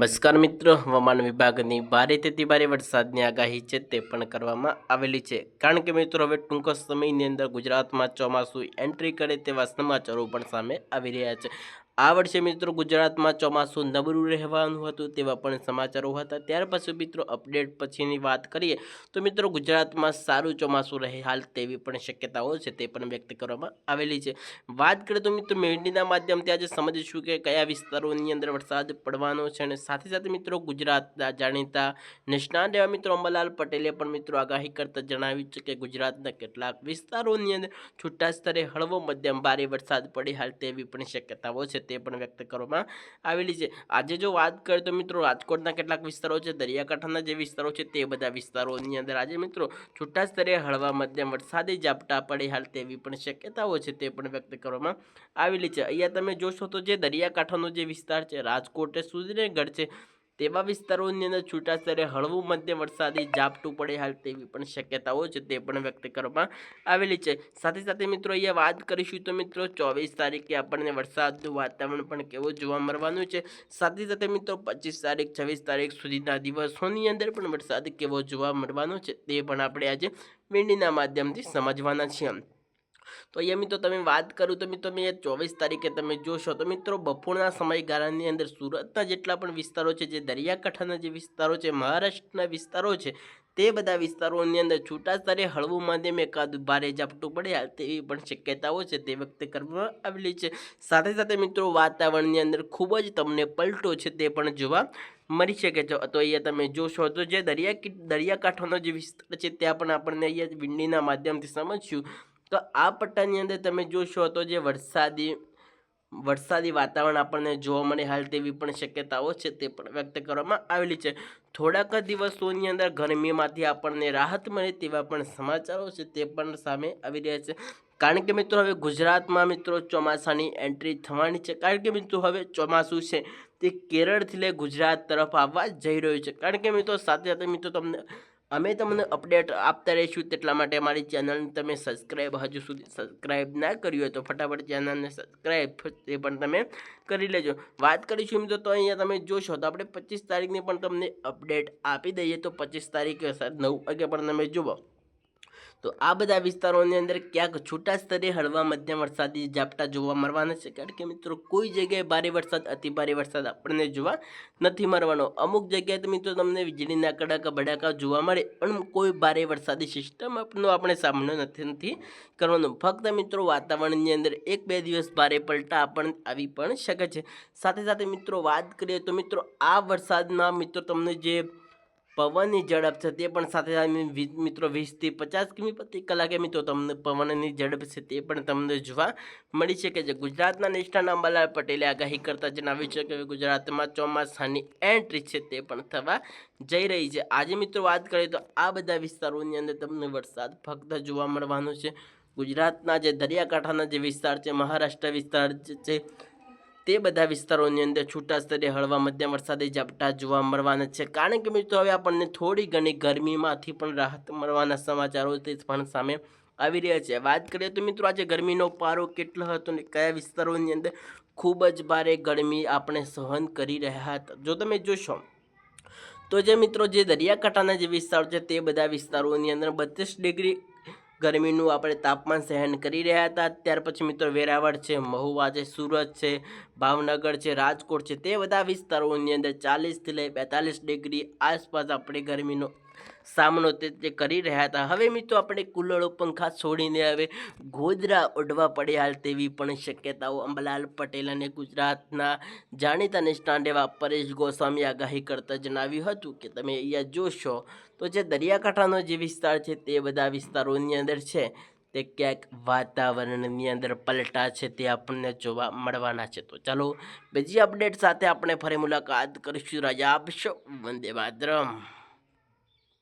નમસ્કાર મિત્રો, હવામાન વિભાગની ભારેથી ભારે વરસાદની આગાહી છે તે પણ કરવામાં આવેલી છે. કારણ કે મિત્રો હવે ટૂંક સમયની અંદર ગુજરાતમાં ચોમાસું એન્ટ્રી કરે તેવા સમાચારો પણ સામે આવી રહ્યા છે. આ વર્ષે મિત્રો ગુજરાતમાં ચોમાસું નબળું રહેવાનું હતું તેવા પણ સમાચારો હતા. ત્યાર પછી મિત્રો અપડેટ પછીની વાત કરીએ તો મિત્રો ગુજરાતમાં સારું ચોમાસું રહે હાલ તેવી પણ શક્યતાઓ છે તે પણ વ્યક્ત કરવામાં આવેલી છે. વાત કરીએ તો મિત્રો મેડીના માધ્યમથી આજે સમજીશું કે કયા વિસ્તારોની અંદર વરસાદ પડવાનો છે અને સાથે સાથે મિત્રો ગુજરાતના જાણીતા નિષ્ણાત એવા મિત્રો અંબાલાલ પટેલે પણ મિત્રો આગાહી કરતા જણાવ્યું છે કે ગુજરાતના કેટલાક વિસ્તારોની અંદર છૂટા સ્તરે હળવો મધ્યમ ભારે વરસાદ પડે હાલ તેવી પણ શક્યતાઓ છે તે પણ વ્યક્ત કરવામાં આવેલી છે. આજે જો વાત કરીએ તો મિત્રો રાજકોટના કેટલાક વિસ્તારો છે, દરિયાકાંઠાના જે વિસ્તારો છે તે બધા વિસ્તારોની અંદર આજે મિત્રો છૂટા સ્તરે હળવા મધ્યમ વરસાદી ઝાપટા પડે હાલ તેવી પણ શક્યતાઓ છે તે પણ વ્યક્ત કરવામાં આવેલી છે. અહીંયા તમે જોશો તો જે દરિયાકાંઠાનો જે વિસ્તાર છે, રાજકોટ સુરેન્દ્રનગર છે તેવા વિસ્તારોની અંદર છૂટા સ્તરે હળવું મધ્યમ વરસાદી ઝાપટું પડે હાલ તેવી પણ શક્યતાઓ છે તે પણ વ્યક્ત કરવામાં આવેલી છે. સાથે સાથે મિત્રો અહીંયા વાત કરીશું તો મિત્રો 24 તારીખે આપણને વરસાદનું વાતાવરણ પણ કેવું જોવા મળવાનું છે. સાથે સાથે મિત્રો 25 તારીખ 26 તારીખ સુધીના દિવસોની અંદર પણ વરસાદ કેવો જોવા મળવાનો છે તે પણ આપણે આજે વિડીયોના માધ્યમથી સમજવાના છીએ. તો અહીંયા મિત્રો તમે વાત કરું તો મિત્રો તમે 24 તારીખે તમે જોશો તો મિત્રો બપોરના સમયગાળાની અંદર સુરતના જેટલા પણ વિસ્તારો છે, જે દરિયાકાંઠાના જે વિસ્તારો છે, મહારાષ્ટ્રના વિસ્તારો છે તે બધા વિસ્તારોની અંદર છૂટા સ્તરે હળવું મધ્યમ એકાદ ભારે ઝાપટું પડે તેવી પણ શક્યતાઓ છે તે વ્યક્ત કરવામાં આવેલી છે. સાથે સાથે મિત્રો વાતાવરણની અંદર ખૂબ જ તમને પલટો છે તે પણ જોવા મળી શકે છે. તો અહીંયા તમે જોશો તો જે દરિયાકાંઠાનો જે વિસ્તાર છે ત્યાં પણ આપણને અહીંયા વિંડીના માધ્યમથી સમજશું તો આ પટ્ટાની અંદર તમે જોશો તો જે વરસાદી વાતાવરણ આપણને જોવા મળે હાલ તેવી પણ શક્યતાઓ છે તે પણ વ્યક્ત કરવામાં આવેલી છે. થોડાક દિવસોની અંદર ગરમીમાંથી આપણને રાહત મળે તેવા પણ સમાચારો છે તે પણ સામે આવી રહ્યા છે. કારણ કે મિત્રો હવે ગુજરાતમાં મિત્રો ચોમાસાની એન્ટ્રી થવાની છે. કારણ કે મિત્રો હવે ચોમાસું છે તે કેરળથી લઈ ગુજરાત તરફ આવવા જઈ રહ્યું છે. કારણ કે મિત્રો સાથે સાથે મિત્રો અમે તમને અપડેટ આપતા રહીશું. તેટલા માટે અમારી ચેનલને તમે હજુ સુધી સબસ્ક્રાઈબ ના કરી હોય તો ફટાફટ ચેનલને સબસ્ક્રાઈબ એ પણ તમે કરી લેજો. વાત કરીશું મિત્રો તો અહીંયા તમે જોશો તો આપણે 25 તારીખની પણ તમને અપડેટ આપી દઈએ. તો 25 તારીખે 9 વાગે પણ તમે જુઓ તો આ બધા વિસ્તારોની અંદર ક્યાંક છૂટા સ્તરે હળવા મધ્યમ વરસાદી ઝાપટા જોવા મળવાના છે. કારણ કે મિત્રો કોઈ જગ્યાએ ભારે વરસાદ અતિ ભારે વરસાદ આપણને જોવા નથી મળવાનો. અમુક જગ્યાએ તો મિત્રો તમને વીજળીના કડાકા ભડાકા જોવા મળે પણ કોઈ ભારે વરસાદી સિસ્ટમનો આપણે સામનો નથી કરવાનો. ફક્ત મિત્રો વાતાવરણની અંદર 1-2 દિવસ ભારે પલટા આપણને આવી પણ શકે છે. સાથે સાથે મિત્રો વાત કરીએ તો મિત્રો આ વરસાદમાં મિત્રો તમને જે પવનની ઝડપ છે તે પણ સાથે મિત્રો 20 થી 50 કિમી પ્રતિ કલાકે મિત્રો તમને પવનની ઝડપ છે તે પણ તમને જોવા મળી શકે છે. ગુજરાતના નિષ્ણાત અંબાલાલ પટેલે આગાહી કરતા જણાવ્યું છે કે ગુજરાતમાં ચોમાસાની એન્ટ્રી છે તે પણ થવા જઈ રહી છે. આજે મિત્રો વાત કરીએ તો આ બધા વિસ્તારોની અંદર તમને વરસાદ ફક્ત જોવા મળવાનો છે. ગુજરાતના જે દરિયાકાંઠાના જે વિસ્તાર છે, મહારાષ્ટ્ર વિસ્તાર છે તે બધા વિસ્તારોની અંદર છૂટા સ્તરે હળવા મધ્યમ વરસાદી ઝાપટા જોવા મળવાના છે. કારણ કે મિત્રો હવે આપણને થોડી ઘણી ગરમીમાંથી પણ રાહત મળવાના સમાચારો તે પણ સામે આવી રહ્યા છે. વાત કરીએ તો મિત્રો આજે ગરમીનો પારો કેટલો હતો અને કયા વિસ્તારોની અંદર ખૂબ જ ભારે ગરમી આપણે સહન કરી રહ્યા હતા જો તમે જોશો તો જે મિત્રો જે દરિયાકાંઠાના જે વિસ્તારો છે તે બધા વિસ્તારોની અંદર 32 ડિગ્રી ગરમીનું આપણે તાપમાન સહન કરી રહ્યા હતા. ત્યાર પછી મિત્રો વેરાવળ છે, મહુવા છે, સુરત છે, ભાવનગર છે, રાજકોટ છે તે બધા વિસ્તારોની અંદર 40 થી લઈ 42 ડિગ્રી આસપાસ આપણે ગરમીનો સામનો તે કરી રહ્યા હતા. હવે મિત્રો આપણે કુલરો પંખા છોડીને હવે ગોદરા ઓઢવા પડે હાલ તેવી પણ શક્યતાઓ અંબાલાલ પટેલ અને ગુજરાતના જાણીતા નિષ્ણાત એવા પરેશ ગોસ્વામી આગાહી કરતા જણાવ્યું હતું કે તમે અહીંયા જોશો તો જે દરિયાકાંઠાનો જે વિસ્તાર છે તે બધા વિસ્તારોની અંદર છે તે ક્યાંક વાતાવરણની અંદર પલટા છે તે આપણને જોવા મળવાના છે. તો ચાલો બીજી અપડેટ સાથે આપણે ફરી મુલાકાત કરીશું. રજા આપશો. વંદે માતરમ.